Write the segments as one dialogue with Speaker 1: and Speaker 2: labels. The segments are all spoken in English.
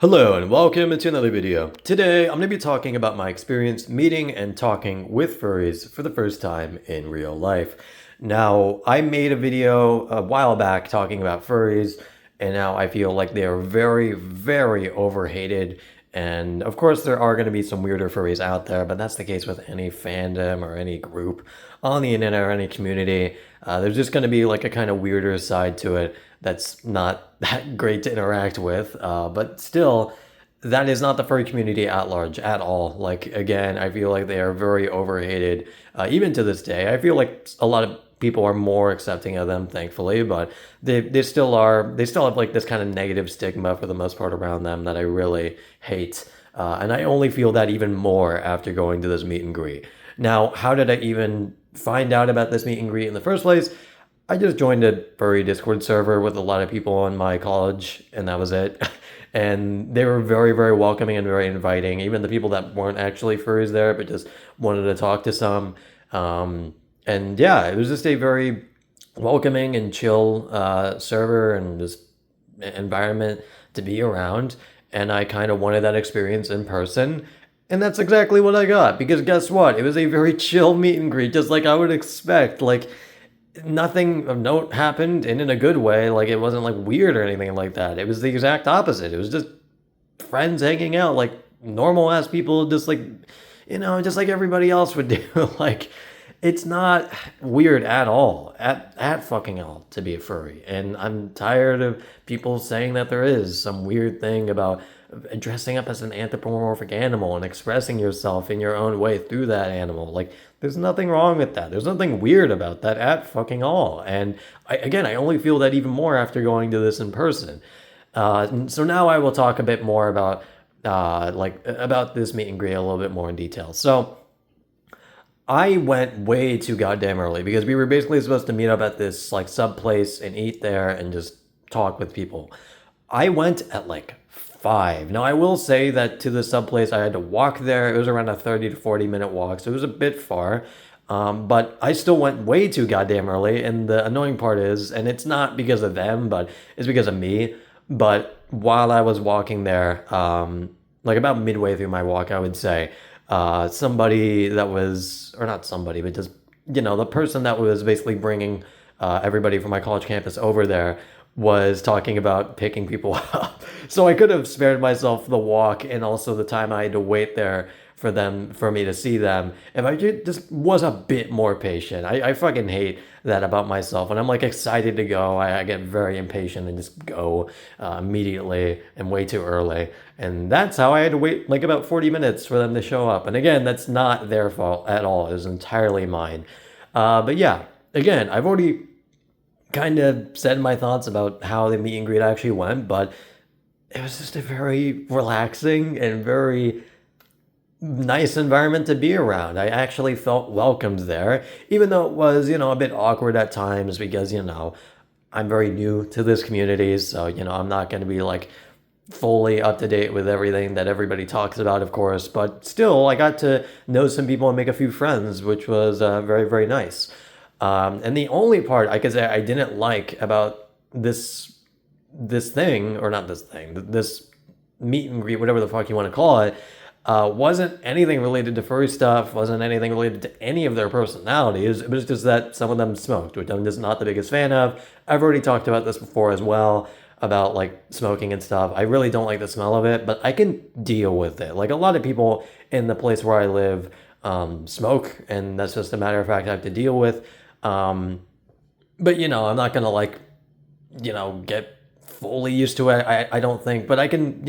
Speaker 1: Hello and welcome to another video. Today I'm going to be talking about my experience meeting and talking with furries for the first time in real life. Now, I made a video a while back talking about furries, and now I feel like they are very, very overhated. And of course, there are going to be some weirder furries out there, but that's the case with any fandom or any group on the internet or any community. There's just going to be like a kind of weirder side to it that's not that great to interact with. But still, that is not the furry community at large at all. Like, again, I feel like they are very overhated. Even to this day, I feel like a lot of people are more accepting of them, thankfully, but they still are, they still have like this kind of negative stigma for the most part around them that I really hate. And I only feel that even more after going to this meet and greet. Now, how did I even find out about this meet and greet in the first place? I just joined a furry Discord server with a lot of people in my college, and that was it. And they were very, very welcoming and very inviting. Even the people that weren't actually furries there, but just wanted to talk to some. And yeah, it was just a very welcoming and chill server and just environment to be around. And I kind of wanted that experience in person. And that's exactly what I got. Because guess what? It was a very chill meet and greet, just like I would expect. Like, nothing of note happened, and in a good way. Like, it wasn't like weird or anything like that. It was the exact opposite. It was just friends hanging out like normal ass people, just like, just like everybody else would do. Like, it's not weird at all, at fucking all, to be a furry. And I'm tired of people saying that there is some weird thing about dressing up as an anthropomorphic animal and expressing yourself in your own way through that animal. Like, there's nothing wrong with that. There's nothing weird about that at fucking all. And I only feel that even more after going to this in person. So now I will talk a bit more about about this meet and greet a little bit more in detail. So I went way too goddamn early because we were basically supposed to meet up at this like sub place and eat there and just talk with people. I went at like 5. Now I will say that to the sub place I had to walk there. It was around a 30 to 40 minute walk, so it was a bit far. But I still went way too goddamn early, and the annoying part is, and it's not because of them, but it's because of me. But while I was walking there, like about midway through my walk, I would say, somebody that was, or not somebody, but just, the person that was basically bringing everybody from my college campus over there was talking about picking people up. So I could have spared myself the walk and also the time I had to wait there for me to see them if I just was a bit more patient. I fucking hate that about myself. When I'm like excited to go, I get very impatient and just go immediately and way too early. And that's how I had to wait like about 40 minutes for them to show up. And again, that's not their fault at all. It was entirely mine. But yeah, again, I've already kind of said my thoughts about how the meet and greet actually went, but it was just a very relaxing and very nice environment to be around. I actually felt welcomed there, even though it was, a bit awkward at times because, I'm very new to this community, so, I'm not going to be like fully up to date with everything that everybody talks about, of course, but still, I got to know some people and make a few friends, which was very, very nice. And the only part I could say I didn't like about this thing, or not this thing, this meet and greet, whatever the fuck you want to call it, wasn't anything related to furry stuff, wasn't anything related to any of their personalities. It was just that some of them smoked, which I'm just not the biggest fan of. I've already talked about this before as well, about like smoking and stuff. I really don't like the smell of it, but I can deal with it. Like, a lot of people in the place where I live smoke, and that's just a matter of fact I have to deal with. But I'm not gonna like, get fully used to it. I don't think, but I can,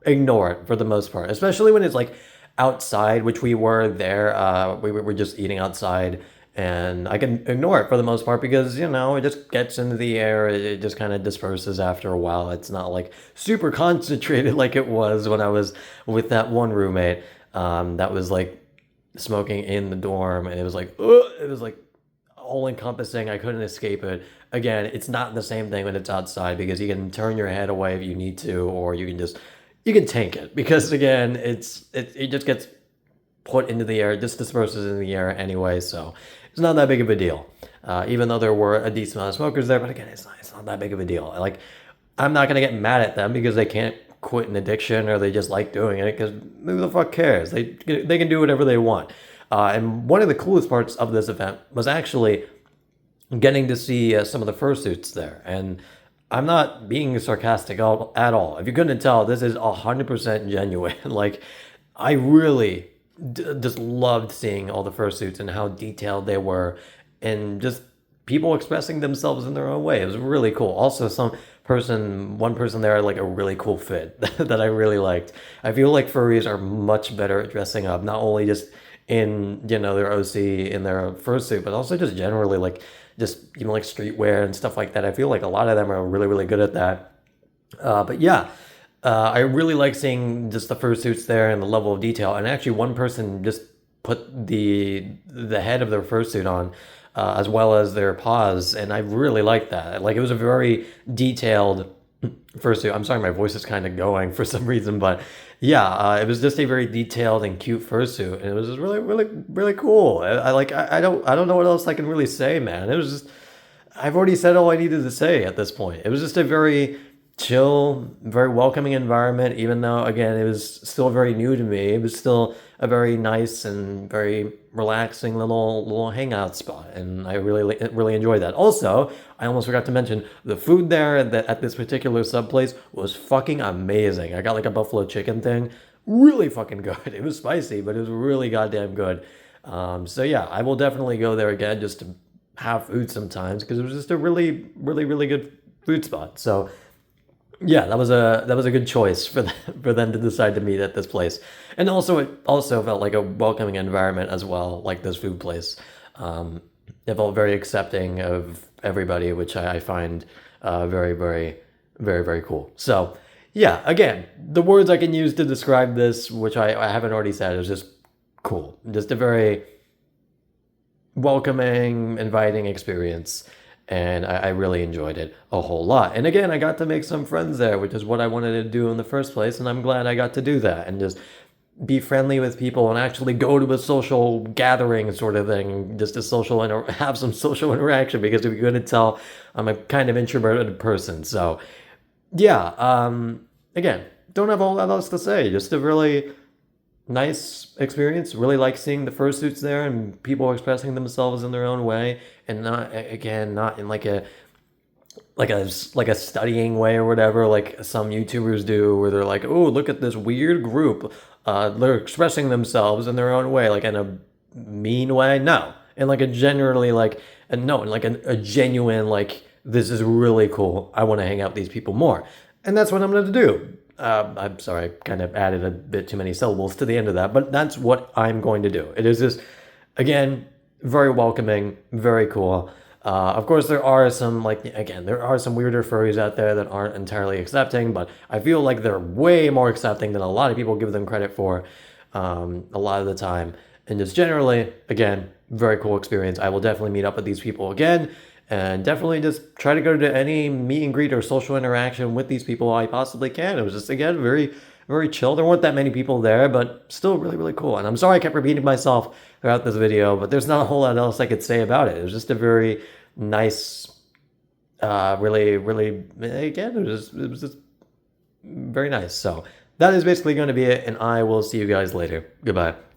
Speaker 1: ignore it for the most part, especially when it's like outside, which we were there. We were just eating outside, and I can ignore it for the most part because, it just gets into the air. It just kind of disperses after a while. It's not like super concentrated like it was when I was with that one roommate, that was like smoking in the dorm, and it was like, ugh, it was like all encompassing. I couldn't escape it. Again, it's not the same thing when it's outside because you can turn your head away if you need to, or you can tank it because again, it just gets put into the air, it just disperses in the air anyway. So it's not that big of a deal. Even though there were a decent amount of smokers there, but again, it's not that big of a deal. Like, I'm not gonna get mad at them because they can't quit an addiction or they just like doing it, because who the fuck cares? They can do whatever they want. And one of the coolest parts of this event was actually getting to see some of the fursuits there. And I'm not being sarcastic at all. If you couldn't tell, this is 100% genuine. Like, I really just loved seeing all the fursuits and how detailed they were, and just people expressing themselves in their own way. It was really cool. Also, one person there had like a really cool fit that I really liked. I feel like furries are much better at dressing up, not only just in, their OC in their fursuit, but also just generally like just even like streetwear and stuff like that. I feel like a lot of them are really, really good at that. But yeah, I really like seeing just the fursuits there and the level of detail. And actually, one person just put the head of their fursuit on, as well as their paws, and I really liked that. Like, it was a very detailed fursuit. I'm sorry, my voice is kind of going for some reason, but yeah, it was just a very detailed and cute fursuit, and it was just really, really, really cool. I don't know what else I can really say, man. It was just, I've already said all I needed to say at this point. It was just a very chill, very welcoming environment, even though, again, it was still very new to me. It was still a very nice and very relaxing little hangout spot, and I really enjoyed that. Also, I almost forgot to mention, the food there at this particular sub place was fucking amazing. I got like a buffalo chicken thing, really fucking good. It was spicy, but it was really goddamn good. So yeah, I will definitely go there again just to have food sometimes, because it was just a really, really, really good food spot. So yeah, that was a good choice for them to decide to meet at this place, and also it also felt like a welcoming environment as well, like this food place. Um, it felt very accepting of everybody, which I find very, very, very, very cool. So yeah, again, the words I can use to describe this, which I haven't already said, is just cool. Just a very welcoming, inviting experience. And I really enjoyed it a whole lot. And again, I got to make some friends there, which is what I wanted to do in the first place. And I'm glad I got to do that and just be friendly with people and actually go to a social gathering sort of thing, just have some social interaction, because if you couldn't tell, I'm a kind of introverted person. So yeah, again, don't have a whole lot else to say. Just a really nice experience. Really like seeing the fursuits there and people expressing themselves in their own way, and not in like a studying way or whatever, like some YouTubers do, where they're like, oh, look at this weird group. They're expressing themselves in their own way, like in a mean way. No, in like a generally like, and no, in like a genuine like, this is really cool. I want to hang out with these people more, and that's what I'm going to do. I'm sorry, I kind of added a bit too many syllables to the end of that, but that's what I'm going to do. It is just, again, very welcoming, very cool. Of course, there are some, there are some weirder furries out there that aren't entirely accepting, but I feel like they're way more accepting than a lot of people give them credit for, a lot of the time. And just generally, again, very cool experience. I will definitely meet up with these people again, and definitely just try to go to any meet and greet or social interaction with these people I possibly can. It was just, again, very, very chill. There weren't that many people there, but still really, really cool. And I'm sorry I kept repeating myself throughout this video, but there's not a whole lot else I could say about it. It was just a very nice, really, really, again, it was just very nice. So that is basically going to be it, and I will see you guys later. Goodbye.